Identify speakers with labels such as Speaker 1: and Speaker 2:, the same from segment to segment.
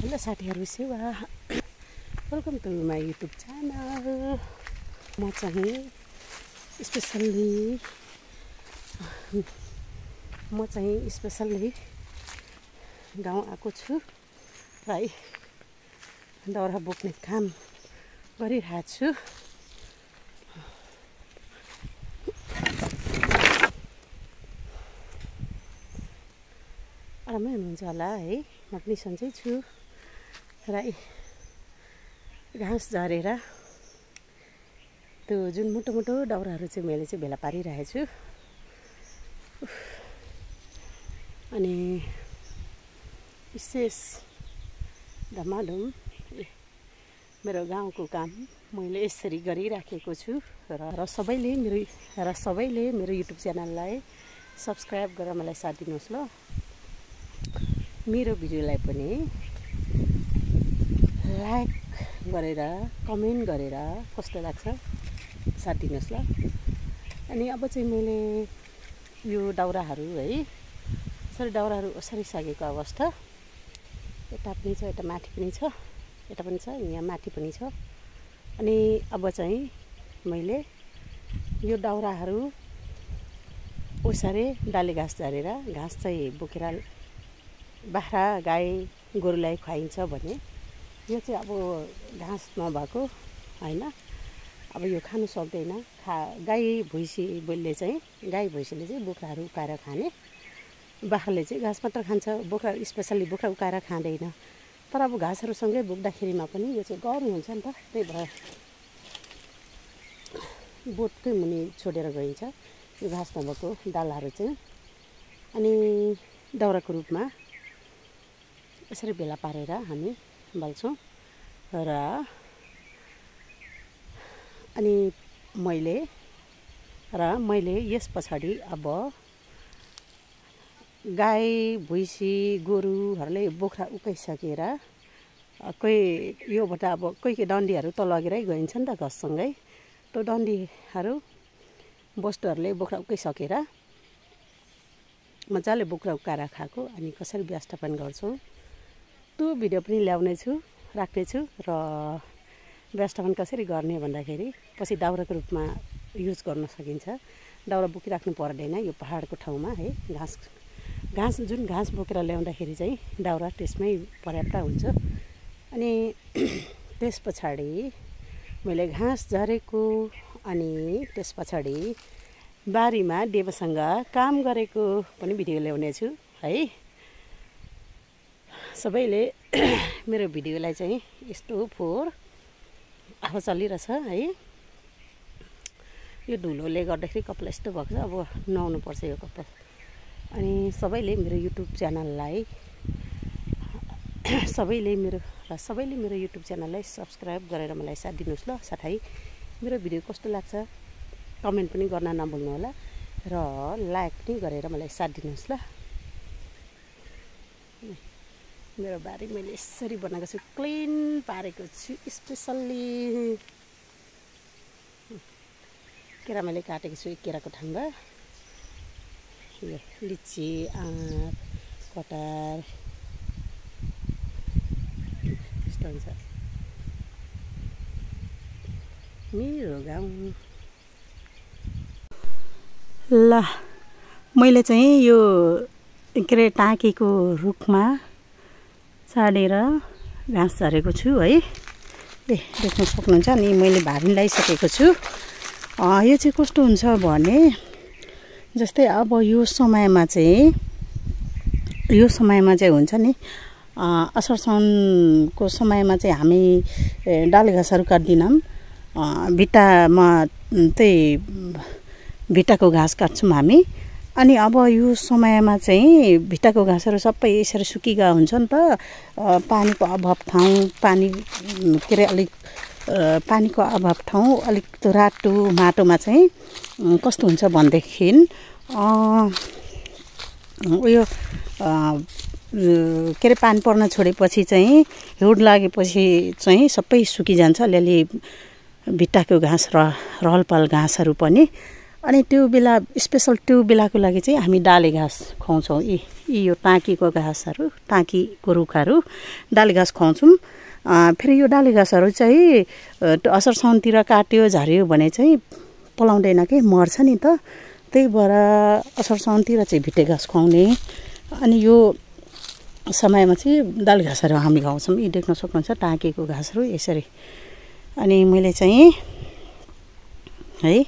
Speaker 1: Hello साथीहरु सेवा welcome to my YouTube channel. म चाहिँ स्पेसल्ली गाउँ आएको छु र दाउरा बोक्ने काम गरिरहेको छु। आरामै हुनुहुन्छ होला है, म पनि सन्चै छु। र घाँस झरेर त्यो जुन मोटो मोटो दाउराहरू चाहिँ मैले चाहिँ भेला पारिरहेको छु। अनि विशेष धमाधम मेरो गाउँको काम मैले यसरी गरिराखेको छु र सबैले मेरो युट्युब च्यानललाई सब्स्क्राइब गरेर मलाई साथ दिनुहोस् ल। मेरो भिडियोलाई पनि लाइक गरेर कमेन्ट गरेर कस्तो लाग्छ साथ दिनुहोस् ल। अनि अब चाहिँ मैले यो दाउराहरू है यसरी दाउराहरू ओसारिसकेको अवस्था, यता पनि छ, यता माथि पनि छ, यता पनि छ, यहाँ माथि पनि छ। अनि अब चाहिँ मैले यो दाउराहरू ओसारे डाले घाँस झरेर घाँस चाहिँ बोकेर बाख्रा गाई गोरुलाई खुवाइन्छ भने यो चाहिँ अब घाँस नभएको हैन, अब यो खानु सक्दैन। गाई भैँसीले चाहिँ बोक्राहरू उकाएर खाने, बाख्राले चाहिँ घाँस मात्र खान्छ, बोक्रा स्पेसल्ली बोक्रा उकाएर खाँदैन। तर अब घाँसहरूसँगै बोक्दाखेरिमा पनि यो चाहिँ गर्नु हुन्छ नि त, त्यही भएर बोटकै मुनि छोडेर गइन्छ यो घाँस नभएको डालाहरू चाहिँ। अनि दाउराको रूपमा यसरी भेला पारेर हामी बाल्छौँ। र अनि मैले यस पछाडि अब गाई भैँसी गोरुहरूले बोक्रा उकाइसकेर कोही योबाट अब कोही डन्डीहरू त लगेरै गइन्छ नि त घाँससँगै। त्यो डन्डीहरू बस्तुहरूले बोक्रा उकाइसकेर मजाले बोक्रा उकाएर खाएको अनि कसरी व्यवस्थापन गर्छौँ त्यो भिडियो पनि ल्याउनेछु, राख्नेछु। र व्यवस्थापन कसरी गर्ने भन्दाखेरि पछि दाउराको रूपमा युज गर्न सकिन्छ। दाउरा बोकिराख्नु पर्दैन यो पहाडको ठाउँमा है। जुन घाँस बोकेर ल्याउँदाखेरि चाहिँ दाउरा त्यसमै पर्याप्त हुन्छ। अनि त्यस पछाडि मैले घाँस झरेको अनि त्यस पछाडि बारीमा देवसँग काम गरेको पनि भिडियो ल्याउनेछु है। सबैले मेरो भिडियोलाई चाहिँ यस्तो फोहोर हावा चलिरहेछ है, यो धुलोले गर्दाखेरि कपाल यस्तो भएको छ, अब नुहाउनु पर्छ यो कपाल। अनि सबैले मेरो युट्युब च्यानललाई सबैले मेरो युट्युब च्यानललाई सब्स्क्राइब गरेर मलाई साथ दिनुहोस् ल। साथै मेरो भिडियो कस्तो लाग्छ कमेन्ट पनि गर्न नभुल्नु होला र लाइक पनि गरेर मलाई साथ दिनुहोस् ल। मेरो बारी मैले यसरी बनाएको छु, क्लिन पारेको छु। स्पेसल्ली केरा मैले काटेको छु, एक केराको थाङ्बा, यो लिची, आँप, कटार यस्तो हुन्छ मेरो गाउँ। ल मैले चाहिँ यो के अरे टाँकीको रुखमा साडेर घाँस झरेको छु है, देख्न सक्नुहुन्छ। अनि मैले भारी लगाइसकेको छु। यो चाहिँ कस्तो हुन्छ भने जस्तै अब यो समयमा चाहिँ हुन्छ नि, असार साउनको समयमा चाहिँ हामी डाले घाँसहरू काट्दैनौँ, भिट्टामा त्यही भिट्टाको घाँस काट्छौँ हामी। अनि अब यो समयमा चाहिँ भिट्टाको घाँसहरू सबै यसरी सुकिगा हुन्छ नि त। पानीको अभाव ठाउँ अलिक पानीको अभाव ठाउँ अलिक त्यो रातो माटोमा चाहिँ कस्तो हुन्छ भनेदेखि उयो के अरे पानी पर्न छोडेपछि चाहिँ हिउड लागेपछि चाहिँ सबै सुकिजान्छ अलिअलि भिट्टाको घाँस र रहलपहल घाँसहरू पनि। अनि त्यो बेला स्पेसल त्यो बेलाको लागि चाहिँ हामी डाले घाँस खुवाउँछौँ। यी यो टाँकीको घाँसहरू, टाँकीको रुखहरू डाले घाँस खुवाउँछौँ। फेरि यो डाले घाँसहरू चाहिँ असार साउनतिर काट्यो झऱ्यो भने चाहिँ पलाउँदैन कि, मर्छ नि त। त्यही भएर असार साउनतिर चाहिँ भिटे घाँस खुवाउने। अनि यो समयमा चाहिँ डाले घाँसहरू हामी खुवाउँछौँ। यी देख्न सक्नुहुन्छ टाँकीको घाँसहरू यसरी। अनि मैले चाहिँ है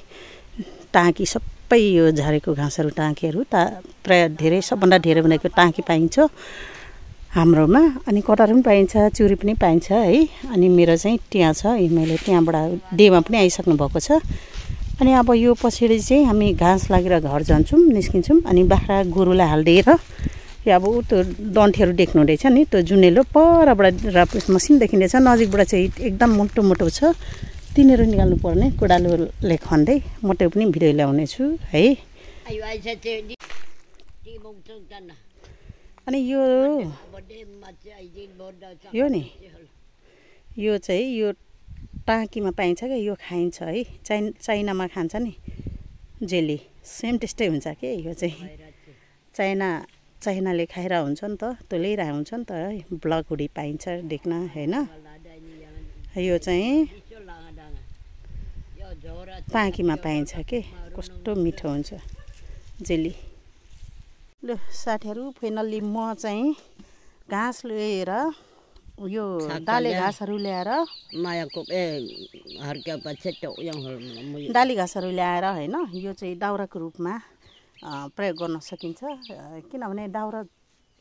Speaker 1: टाँकी सबै यो झरेको घाँसहरू टाँकीहरू प्राय धेरै सबभन्दा धेरै भनेको टाँकी पाइन्छ हाम्रोमा। अनि कटार पनि पाइन्छ, चुरी पनि पाइन्छ है। अनि मेरो चाहिँ त्यहाँ छ, मैले त्यहाँबाट डेमा पनि आइसक्नु भएको छ। अनि अब यो पछाडि चाहिँ हामी घाँस लागेर घर जान्छौँ, निस्किन्छौँ। अनि बाख्रा गोरुलाई हालिदिएर यो अब त्यो डन्ठीहरू देख्नु हुँदैछ नि, त्यो जुनेलो परबाट मसिन देखिँदैछ, नजिकबाट चाहिँ एकदम मोटो मोटो छ। तिनीहरू निकाल्नु पर्ने कोडालोले खन्दै म त्यो पनि भिडियो ल्याउने छु है। अनि यो नि यो चाहिँ यो टाँकीमा पाइन्छ क्या, यो खाइन्छ है। चाइनामा खान्छ नि जेली, सेम त्यस्तै हुन्छ कि यो चाहिँ चाइनाले खाएर हुन्छ नि त, त्यो ल्याइरहेको हुन्छ नि त है। ब्लक हुडी पाइन्छ देख्न होइन। यो चाहिँ टाँकीमा पाइन्छ के, कस्तो मिठो हुन्छ जेली। ल साथीहरू, फाइनल्ली म चाहिँ घाँस लिएर यो डाले घाँसहरू ल्याएर डाली घाँसहरू ल्याएर होइन, यो चाहिँ दाउराको रूपमा प्रयोग गर्न सकिन्छ। किनभने दाउरा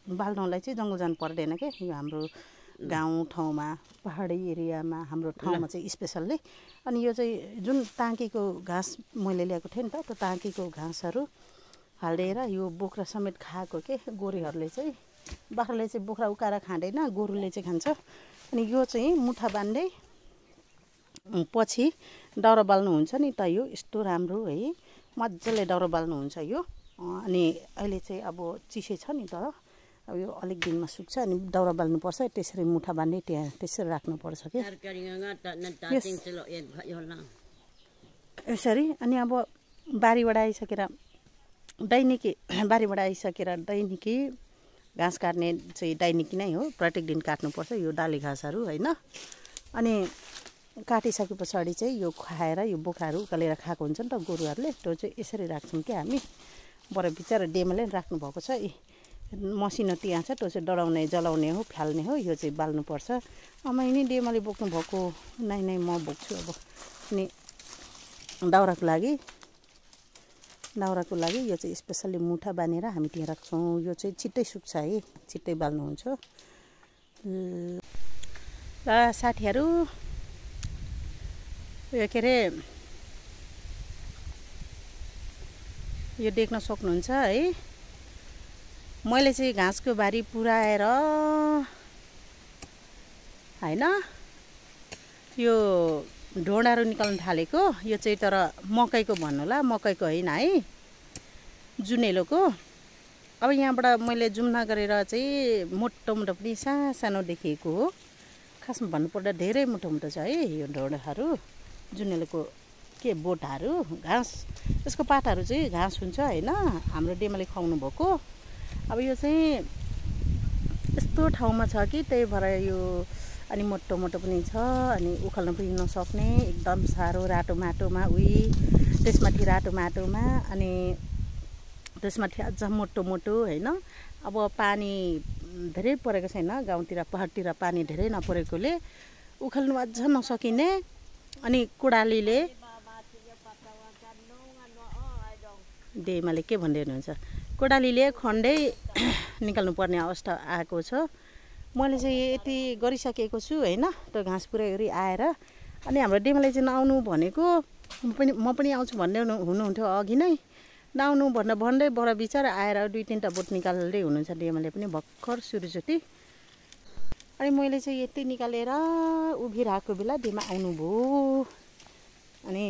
Speaker 1: बाल्नलाई चाहिँ जङ्गल जानु पर्दैन क्या। यो हाम्रो गाउँ ठाउँमा, पहाडी एरियामा, हाम्रो ठाउँमा चाहिँ स्पेसल्ली। अनि यो चाहिँ जुन टाँकीको घाँस मैले ल्याएको थिएँ नि त, त्यो टाँकीको घाँसहरू हालिदिएर यो बोक्रा समेत खाएको के गोरुहरूले चाहिँ। बाख्राले चाहिँ बोक्रा उकाएर खाँदैन, गोरुले चाहिँ खान्छ। अनि यो चाहिँ मुठा बान्दै पछि दाउरा बाल्नुहुन्छ नि त, यो यस्तो राम्रो है, मजाले दाउरा बाल्नुहुन्छ यो। अनि अहिले चाहिँ अब चिसो छ नि त, अब यो अलिक दिनमा सुक्छ। अनि दाउरा बाल्नुपर्छ, त्यसरी मुठा बान्दै त्यहाँ त्यसरी राख्नुपर्छ कि यसरी। अनि अब बारीबाट आइसकेर दैनिकी घाँस काट्ने चाहिँ दैनिकी नै हो, प्रत्येक दिन काट्नुपर्छ यो डाली घाँसहरू होइन। अनि काटिसके पछाडि चाहिँ यो खाएर यो बोक्राहरू उकालेर खाएको हुन्छ नि त गोरुहरूले, त्यो चाहिँ यसरी राख्छौँ क्या हामी। बरु बिचरा डेमाले राख्नु भएको छ, मसिनो त्यहाँ छ, त्यो चाहिँ डढाउने जलाउने हो, फ्याल्ने हो। यो चाहिँ बाल्नुपर्छ। मैले डेमाले बोक्नु भएको, नै म बोक्छु अब। अनि दाउराको लागि यो चाहिँ स्पेसल्ली मुठा बानेर हामी त्यहाँ राख्छौँ। यो चाहिँ छिट्टै सुक्छ है, छिट्टै बाल्नुहुन्छ। र साथीहरू, यो के अरे यो देख्न सक्नुहुन्छ है, मैले चाहिँ घाँसको बारी पुराएर होइन यो ढोँडाहरू निकाल्न थालेको। यो चाहिँ तर मकैको भन्नु होला, मकैको होइन है, जुनेलोको। अब यहाँबाट मैले जुम नगरेर चाहिँ मोटो मोटो पनि सानो देखिएको हो। खासमा भन्नुपर्दा धेरै मोटो मोटो छ है यो ढोँडाहरू, जुनेलोको के बोटाहरू। घाँस यसको पातहरू चाहिँ घाँस हुन्छ होइन, हाम्रो डेमाले खुवाउनु भएको। अब यो चाहिँ यस्तो ठाउँमा छ कि त्यही भएर यो अनि मोटो मोटो पनि छ। अनि उखाल्न पनि नसक्ने, एकदम साह्रो रातो माटोमा त्यसमाथि रातो माटोमा, अनि त्यसमाथि अझ मोटो मोटो होइन। अब पानी धेरै परेको छैन गाउँतिर, पहाडतिर पानी धेरै नपरेकोले उखाल्नु अझ नसकिने। अनि कोडालीले डेमाले के भन्दै हुनुहुन्छ, कोडालीले खन्दै निकाल्नु पर्ने अवस्था आएको छ। मैले चाहिँ यति गरिसकेको छु होइन, त्यो घाँस पुरै गरी आएर। अनि हाम्रो डेमाले चाहिँ नआउनु भनेको, म पनि आउँछु भन्दै हुनुहुन्थ्यो अघि नै, नआउनु भन्दै बडा बिचरा आएर 2-3टा बोट निकाल्दै हुनुहुन्छ डेमाले पनि भर्खर सुरुचोटि। अनि मैले चाहिँ यति निकालेर उभिरहेको बेला डेमा आउनुभयो। अनि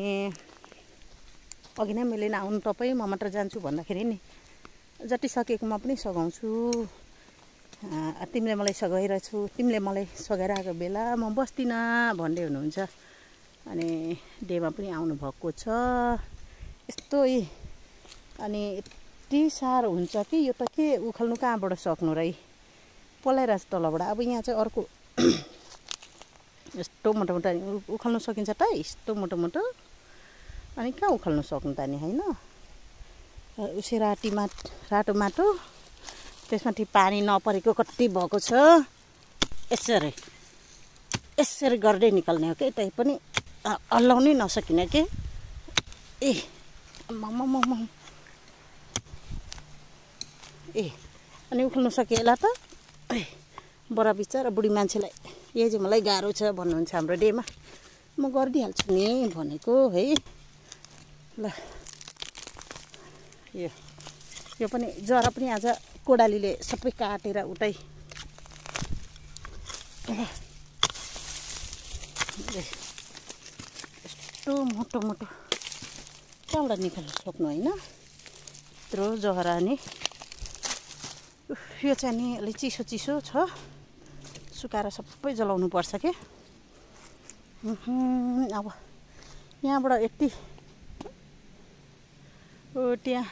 Speaker 1: अघि नै मैले नआउनु तपाईँ, म मात्र जान्छु भन्दाखेरि नि जति सकेको म पनि सघाउँछु। तिमीले मलाई सघाइरहेछौ, तिमीले मलाई सघाइरहेको बेला म बस्दिनँ भन्दै हुनुहुन्छ। अनि डेमा पनि आउनुभएको छ।
Speaker 2: यस्तो अनि यति साह्रो हुन्छ कि यो त के उखाल्नु कहाँबाट सक्नु र पलाइरहेछ तलबाट। अब यहाँ चाहिँ अर्को यस्तो मोटो उखाल्नु सकिन्छ त यस्तो मोटो अनि कहाँ उखाल्नु सक्नु त नि होइन। उसी रातो माटो त्यसमाथि पानी नपरेको कति भएको छ। यसरी गर्दै निकाल्ने हो कि तै पनि हल्लाउनै नसकिने के अनि उखाल्नु सकिएला त बडा बिचारा बुढी मान्छेलाई यो चाहिँ मलाई गाह्रो छ भन्नुहुन्छ हाम्रो डेमा। म गरिदिइहाल्छु नि भनेको है। ल यो पनि जरा पनि आज कोडालीले सबै काटेर उतै यस्तो मोटो कहाँबाट निकाल्नु सक्नु होइन यत्रो जरा नि। यो चाहिँ नि अलि चिसो छ सुकाएर सबै जलाउनु पर्छ के। अब यहाँबाट यति त्यहाँ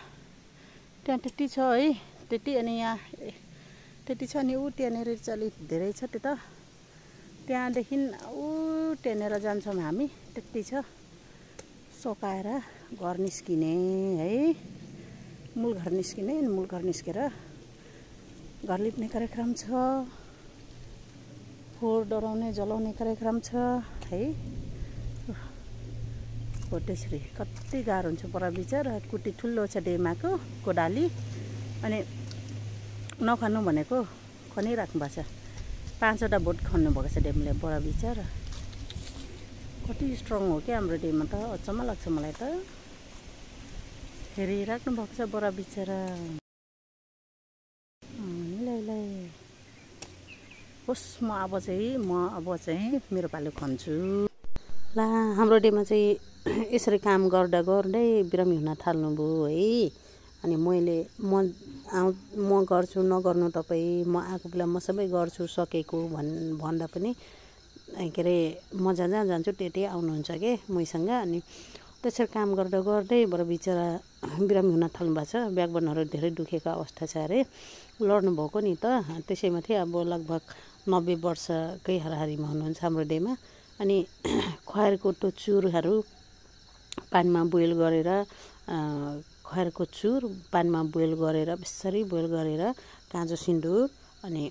Speaker 2: त्यति छ है त्यति अनि यहाँ त्यति छ अनि त्यहाँनिर चाहिँ अलिक धेरै छ त्यो त। त्यहाँदेखि त्यहाँनिर जान्छौँ हामी त्यति छ सकाएर घर निस्किने है। मूल घर निस्किने मूल घर निस्केर घर लिप्ने कार्यक्रम छ। फोहोर डराउने जलाउने कार्यक्रम छ है। हो त्यसरी कति गाह्रो हुन्छ बडा बिचार। कुटी ठुलो छ डेमाको कोडाली अनि नखानु भनेको खनिराख्नु भएको छ। 5वटा बोट खन्नु भएको छ डेमले बडा बिचार। कति स्ट्रङ हो क्या हाम्रो डेमा त अचम्म लाग्छ मलाई त। हेरिराख्नु भएको छ बडा बिचारा। होस् म अब चाहिँ मेरो पालो खन्छु। ला हाम्रो डेमा चाहिँ यसरी काम गर्दा गर्दै बिरामी हुन थाल्नुभयो है। अनि म गर्छु नगर्नु तपाईँ म आएको बेला म सबै गर्छु सकेको भन्दा पनि के अरे म जहाँ जान्छु त्यही आउनुहुन्छ के मैसँग। अनि त्यसरी काम गर्दा गर्दै बडा बिचरा बिरामी हुन थाल्नु भएको छ। ब्याकबोनहरू धेरै दुखेको अवस्था छ अरे। लड्नु भएको नि त त्यसैमाथि अब लगभग 90 वर्षकै हाराहारीमा हुनुहुन्छ हाम्रो डेमा। अनि खयरको चुरहरू पानीमा बोइल गरेर खयरको चुर पानीमा बोइल गरेर बेसरी बोइल गरेर काँचो सिन्दुर अनि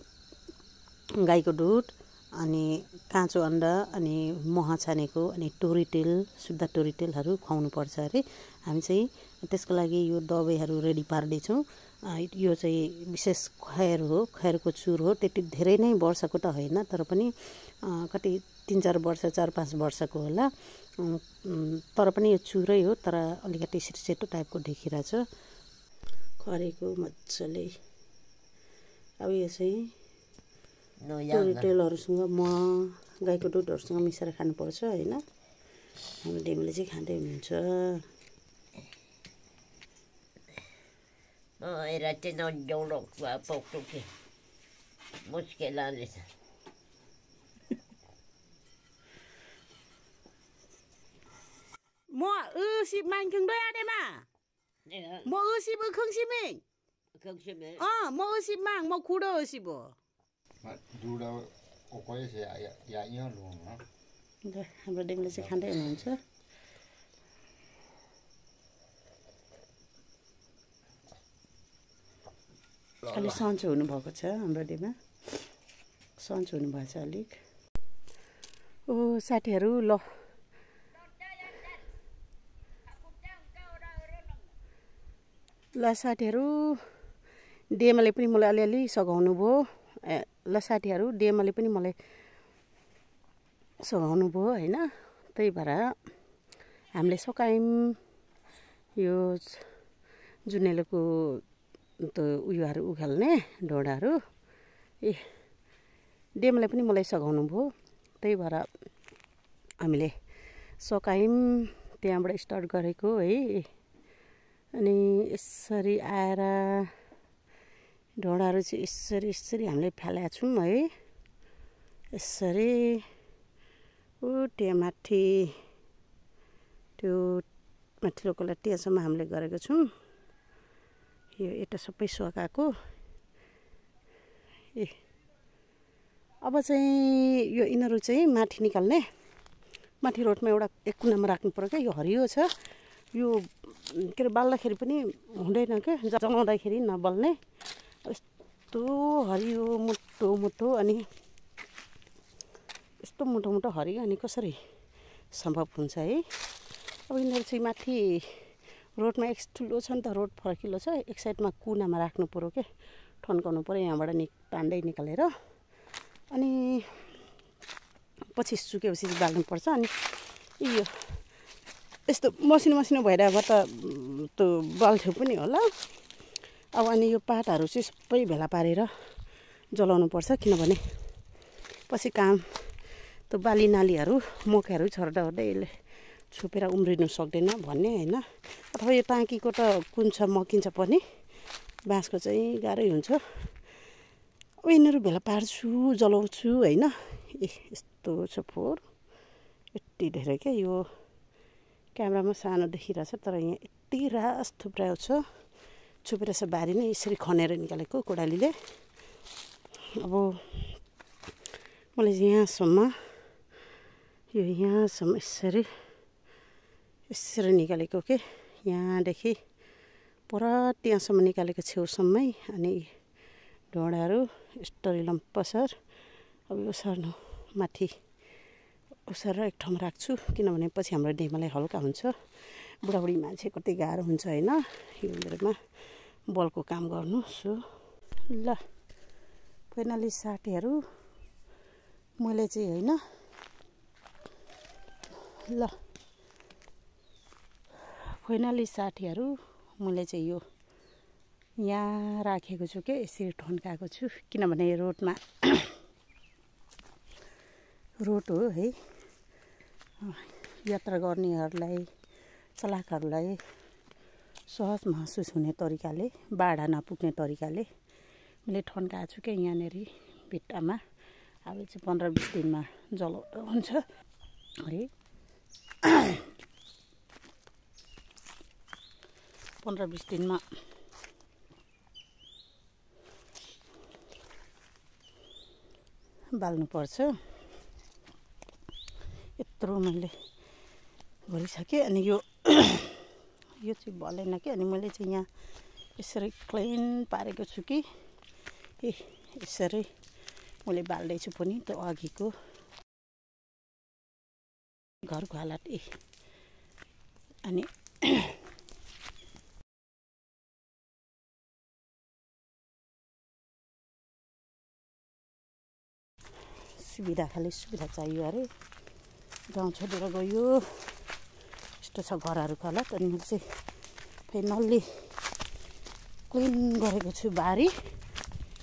Speaker 2: गाईको दुध अनि काँचो अन्डा अनि मह छानेको अनि तोरीतेल शुद्ध तोरीतेलहरू खुवाउनु पर्छ अरे। हामी चाहिँ त्यसको लागि यो दबाईहरू रेडी पार्दैछौँ। यो चाहिँ विशेष खयरको चुर हो। त्यति धेरै नै वर्षको त होइन तर पनि कति 3-4 वर्ष 4-5 वर्षको होला। तर पनि यो चुरै हो तर अलिकति सेतो टाइपको देखिरहेछ खरेको मजाले। अब यो चाहिँ तोरीतेलहरूसँग गाईको दुधहरूसँग मिसाएर खानुपर्छ होइन। हाम्रो डेमले चाहिँ खाँदै हुनुहुन्छ।
Speaker 1: Mo si mang khung đôi anh em à? Mo si bơ khung si mình. Mo si mang mo khu đôi si bơ.
Speaker 3: Duda okoy se ya yo luôn nó.
Speaker 2: Đây, हाम्रो डेमले चाहिँ खाँदै हुनुहुन्छ। अलि सन्चो हुनुभएको छ हाम्रो डेमा। सन्चो हुनुभएको छ अलिक। साथीहरू ल साथीहरू डेमाले पनि मलाई अलिअलि सघाउनु भयो। ल साथीहरू डेमाले पनि मलाई सघाउनु भयो होइन। त्यही भएर हामीले सकायौँ यो जुनेलोको त उयोहरू उखाल्ने ढोडाहरू। डेमाले पनि मलाई सघाउनु भयो। त्यही भएर हामीले सकायौँ त्यहाँबाट स्टार्ट गरेको है। अनि यसरी आएर ढोडाहरू चाहिँ यसरी हामीले फालेका छौँ है। यसरी त्यहाँ माथि त्यो माथिल्लोकोलाई टेसम्म हामीले गरेको छौँ। यो एउटा सबै सकाएको। ए अब चाहिँ यो यिनीहरू चाहिँ माथि निकाल्ने, माथि रोडमा एउटा एक कुनामा राख्नु पर्यो क्या। यो हरियो छ, यो के अरे बाल्दाखेरि पनि हुँदैन क्या, जलाउँदाखेरि नबल्ने। यस्तो हरियो मोटो मोटो अनि यस्तो मोटो मोटो हरियो, अनि कसरी सम्भव हुन्छ है। अब यिनीहरू चाहिँ माथि रोडमा एक ठुलो छ नि त, रोड फर्किलो छ, एक साइडमा कुनामा राख्नु पऱ्यो क्या, ठन्काउनु पऱ्यो यहाँबाट तान्दै निकालेर। अनि पछि सुकेपछि बाल्नुपर्छ। अनि यो यस्तो मसिनो मसिनो भइरहेको त त्यो बल्थ्यो पनि होला। अब अनि यो पातहरू चाहिँ सबै भेला पारेर जलाउनु पर्छ, किनभने पछि काम त्यो बाली नालीहरू मोकाहरू छर्दा ओर्दै यसले छुपेर उम्रिनु सक्दैन भन्ने होइन। अथवा यो टाँकीको त कुन्छ मकिन्छ पनि, बाँसको चाहिँ गाह्रै हुन्छ। अब यिनीहरू भेला पार्छु, जलाउँछु होइन। ए यस्तो छ फोहोर, यति धेरै क्या। यो क्यामेरामा सानो देखिरहेछ, तर यहाँ यति रास थुप्राएको छ। छुपेर यसो बारी नै यसरी खनेर निकालेको कोडालीले। अब मैले यहाँसम्म, यो यहाँसम्म यसरी निकालेको के, यहाँदेखि पुरा त्यहाँसम्म निकालेको छेउसम्मै। अनि ढोँडाहरू यस्तरी लम्पसर। अब यो सर्नु माथि ओसारेर एक ठाउँमा राख्छु, किनभने पछि हाम्रो डेमालाई हल्का हुन्छ। बुढाबुढी मान्छे कति गाह्रो हुन्छ होइन यो बेलामा बलको काम गर्नु। सो ल 45-60हरू मैले चाहिँ होइन, ल 45-60हरू मैले चाहिँ यो यहाँ राखेको छु के, यसरी ठन्काएको छु। किनभने रोडमा रोड हो है, यात्रा गर्नेहरूलाई, चलाकहरूलाई सहज महसुस हुने तरिकाले, बाढा नपुग्ने तरिकाले मैले ठन्काएको छु क्या यहाँनिर भित्तामा। अब चाहिँ 15-20 दिनमा जलाउँदा हुन्छ है। 15-20 दिनमा बाल्नुपर्छ। यत्रो मैले गरिसकेँ। अनि यो चाहिँ भलेन कि, अनि मैले चाहिँ यहाँ यसरी क्लिन पारेको छु कि। ए यसरी मैले बाल्दैछु पनि त्यो अघिको घरको हालत। ए अनि सुविधा, खालि सुविधा चाहियो अरे। गाउँ छोडेर गयो, यस्तो छ घरहरूको हालत। अनि मैले चाहिँ फेरि नल्ली क्लिन गरेको छु बारी।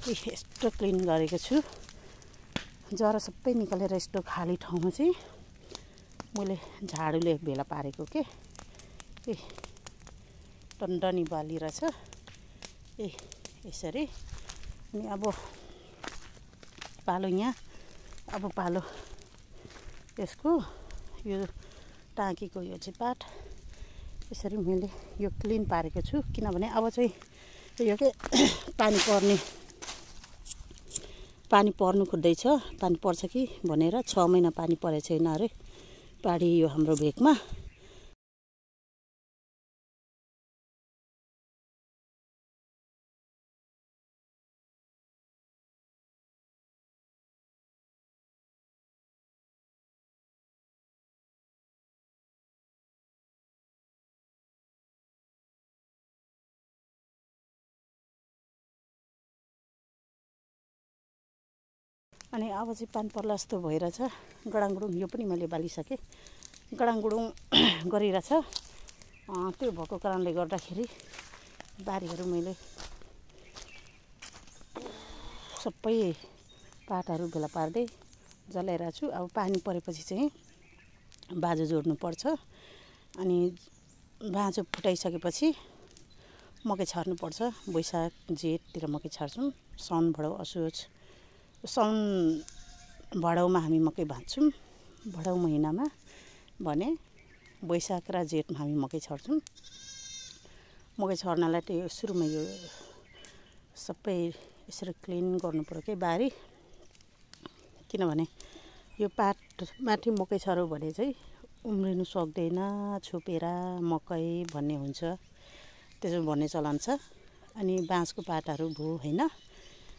Speaker 2: यस्तो क्लिन गरेको छु, जरा सबै निकालेर यस्तो खाली ठाउँमा चाहिँ मैले झाडुले भेला पारेको के। ए टन्डनी बाली रहेछ। ए यसरी। अनि अब पालो यहाँ, अब पालो यसको, यो टाँकीको यो चाहिँ पाट यसरी मैले यो क्लिन पारेको छु। किनभने अब चाहिँ यो के पानी पर्नु खोज्दैछ। पानी पर्छ कि भनेर 6 महिना पानी परेको छैन अरे पाडी यो हाम्रो भेकमा। अनि अब चाहिँ पानी पर्ला जस्तो भइरहेछ। गडाङगुडुङ यो पनि मैले बालिसकेँ, गडाङगुडुङ गरिरहेछ। त्यो भएको कारणले गर्दाखेरि बारीहरू मैले सबै पातहरू भेला पार्दै जलाइरहेको छु। अब पानी परेपछि चाहिँ बाँझो जोड्नुपर्छ। अनि बाँझो फुटाइसकेपछि मकै छर्नुपर्छ। वैशाख जेठतिर मकै छर्छौँ। साउन भदौ असोज, साउन भदौमा हामी मकै भाँच्छौँ। भदौ महिनामा भने वैशाख र जेठमा हामी मकै छर्छौँ। मकै छर्नलाई त्यो सुरुमा यो सबै यसरी क्लिन गर्नु पर्यो के बारी, किनभने यो पात माथि मकै छर्यो भने चाहिँ उम्रिनु सक्दैन, छोपेर मकै भन्ने हुन्छ, त्यसो भन्ने चलन छ। अनि बाँसको पातहरू भयो होइन।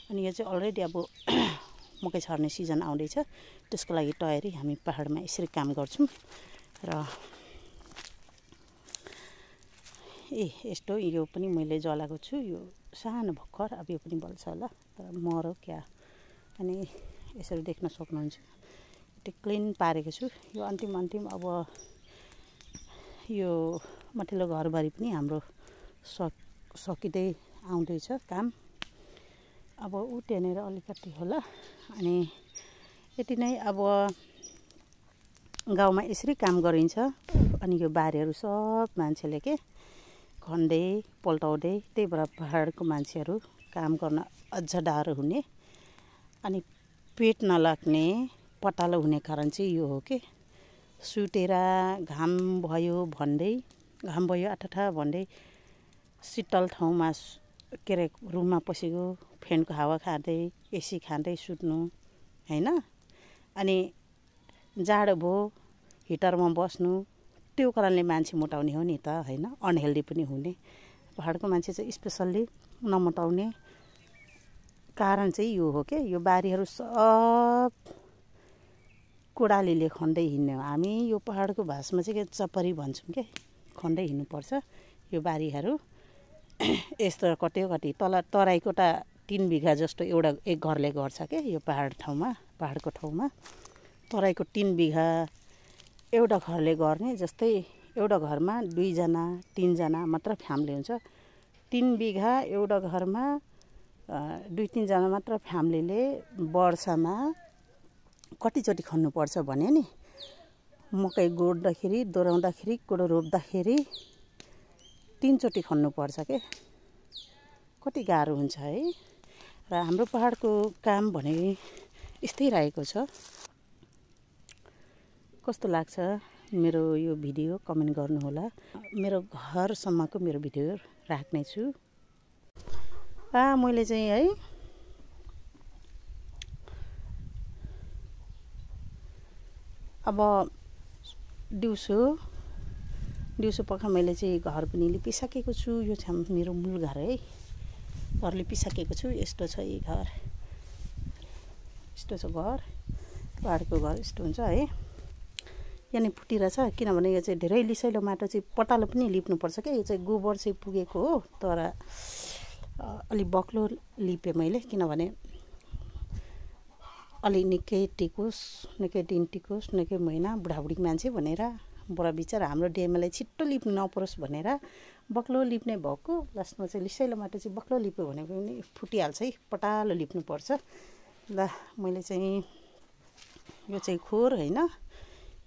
Speaker 2: अनि यो चाहिँ अलरेडी अब मकै छर्ने सिजन आउँदैछ, त्यसको लागि तयारी हामी पहाडमा यसरी काम गर्छौँ। र यस्तो यो पनि मैले जलाएको छु, यो सानो भर्खर, अब यो पनि बल्छ होला, तर मर्यो क्या। अनि यसरी देख्न सक्नुहुन्छ, त्यो क्लिन पारेको छु। यो अन्तिम अब यो माथिल्लो घरबारी पनि हाम्रो सकिँदै आउँदैछ काम। अब ऊ त्यहाँनिर अलिकति होला। अनि यति नै अब गाउँमा यसरी काम गरिन्छ। अनि यो बारीहरू सब मान्छेले के खन्दै पल्टाउँदै, त्यही भएर पहाडको मान्छेहरू काम गर्न अझ गाह्रो हुने अनि पेट नलाग्ने पटालो हुने कारण चाहिँ यो हो कि सुतेर घाम भयो भन्दै, घाम भयो आठाठा भन्दै शीतल ठाउँमा के अरे रुममा पसेको, फ्यानको हावा खाँदै एसी खाँदै सुत्नु होइन। अनि जाडो भयो हिटरमा बस्नु, त्यो कारणले मान्छे मोटाउने हो नि त होइन, अनहेल्दी पनि हुने। पहाडको मान्छे चाहिँ स्पेसल्ली नमोटाउने कारण चाहिँ यो हो कि यो बारीहरू सब कोडालीले खन्दै हिँड्ने हो। हामी यो पहाडको भाषामा चाहिँ के चपरी भन्छौँ के, खन्दै हिँड्नुपर्छ यो बारीहरू। यस्तो कति तल तराईको त 3 बिघा जस्तो एक घरले गर्छ के यो पहाडको ठाउँमा तराईको 3 बिघा एउटा घरले गर्ने। जस्तै एउटा घरमा 2 जना 3 जना मात्र फ्यामिली हुन्छ। 3 बिघा एउटा घरमा 2-3 जना मात्र फ्यामिलीले वर्षमा कतिचोटि खन्नुपर्छ भने नि, मकै गोड्दाखेरि, दोहोऱ्याउँदाखेरि, कोदो रोप्दाखेरि 3 चोटि खन्नुपर्छ के। कति गाह्रो हुन्छ है। र हाम्रो पहाडको काम भने यस्तै रहेको छ। कस्तो लाग्छ मेरो यो भिडियो कमेन्ट गर्नुहोला। मेरो घरसम्मको मेरो भिडियो राख्ने छु। मैले चाहिँ है अब दिउँसो पख मैले चाहिँ घर पनि लिपिसकेको छु। यो चाहिँ मेरो मूल घर है, घर लिपिसकेको छु। यस्तो छ यी घर, यस्तो छ घर, पहाडको घर यस्तो हुन्छ है। यहाँ फुटिरहेछ किनभने यो चाहिँ धेरै लिसैलो माटो चाहिँ पटालो पनि लिप्नुपर्छ क्या। यो चाहिँ गोबर चाहिँ पुगेको हो, तर अलि बक्लो लिपेँ मैले, किनभने अलि निकै टिकोस्, निकै दिन टिकोस्, निकै महिना बुढाबुढी मान्छे भनेर बुढा बिचारा हाम्रो डेमालाई छिट्टो लिप्नु नपरोस् भनेर बक्लो लिप्ने भएको। लास्टमा चाहिँ लिसैलो माटो चाहिँ बक्लो लिप्यो भने पनि फुटिहाल्छ है, पटालो लिप्नुपर्छ। ल मैले चाहिँ यो चाहिँ खोर होइन,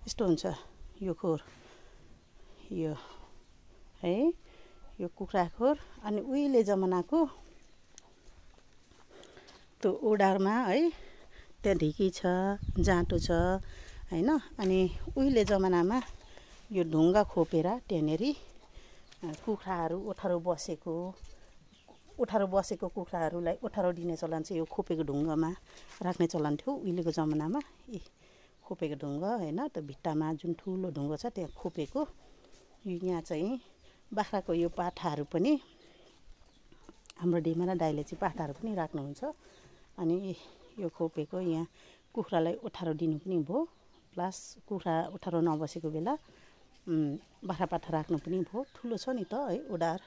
Speaker 2: यस्तो हुन्छ यो खोर, यो है यो कुखुरा खोर। अनि उहिले जमानाको त्यो ओडारमा है त्यहाँ ढिकी छ, जाँटो छ होइन। अनि उहिले जमानामा यो ढुङ्गा खोपेर त्यहाँनेरि कुखुराहरू ओथ्रो बसेको कुखुराहरूलाई ओथ्रो दिने चलन चाहिँ यो खोपेको ढुङ्गामा राख्ने चलन थियो उहिलेको जमानामा। खोपेको ढुङ्गा होइन, त्यो भित्तामा जुन ठुलो ढुङ्गा छ त्यहाँ खोपेको। यहाँ चाहिँ बाख्राको यो पाठाहरू पनि हाम्रो डेमा र दाइले चाहिँ पाठाहरू पनि राख्नुहुन्छ। अनि यो खोपेको यहाँ कुखुरालाई ओथ्रो दिनु पनि भयो, प्लस कुखुरा ओथ्रो नबसेको बेला बाख्रा पाठा राख्नु पनि भयो। ठुलो छ नि त है ओडार,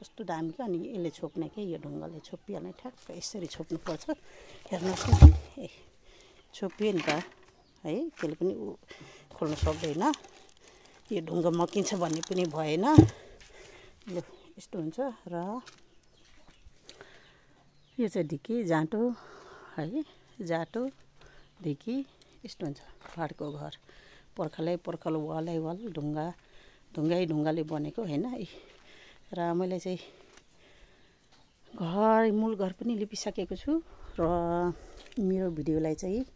Speaker 2: कस्तो दामी क्या। अनि यसले छोप्ने के, यो ढुङ्गाले छोपिहाल्ने, ठ्याक्क यसरी छोप्नुपर्छ। हेर्नुहोस् न, छोपियो नि त है, त्यसले पनि खोल्नु सक्दैन। यो ढुङ्गा मकिन्छ भन्ने पनि भएन। यो यस्तो हुन्छ। र यो चाहिँ ढिकी जाँटो है, जाँटो ढिकी यस्तो हुन्छ पहाडको घर। पर्खल वालै वाल ढुङ्गाले बनेको होइन। र मैले चाहिँ मूल घर पनि लिपिसकेको छु। र मेरो भिडियोलाई चाहिँ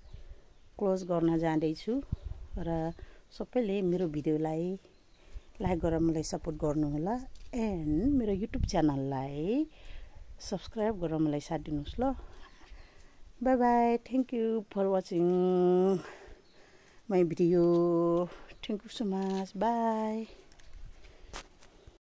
Speaker 2: क्लोज गर्न जाँदैछु। र सबैले मेरो भिडियोलाई लाइक गरेर मलाई सपोर्ट गर्नुहोला एन्ड मेरो युट्युब च्यानललाई सब्सक्राइब गरेर मलाई साथ दिनुहोस् ल bye bye thank you for watching my video thank you so much by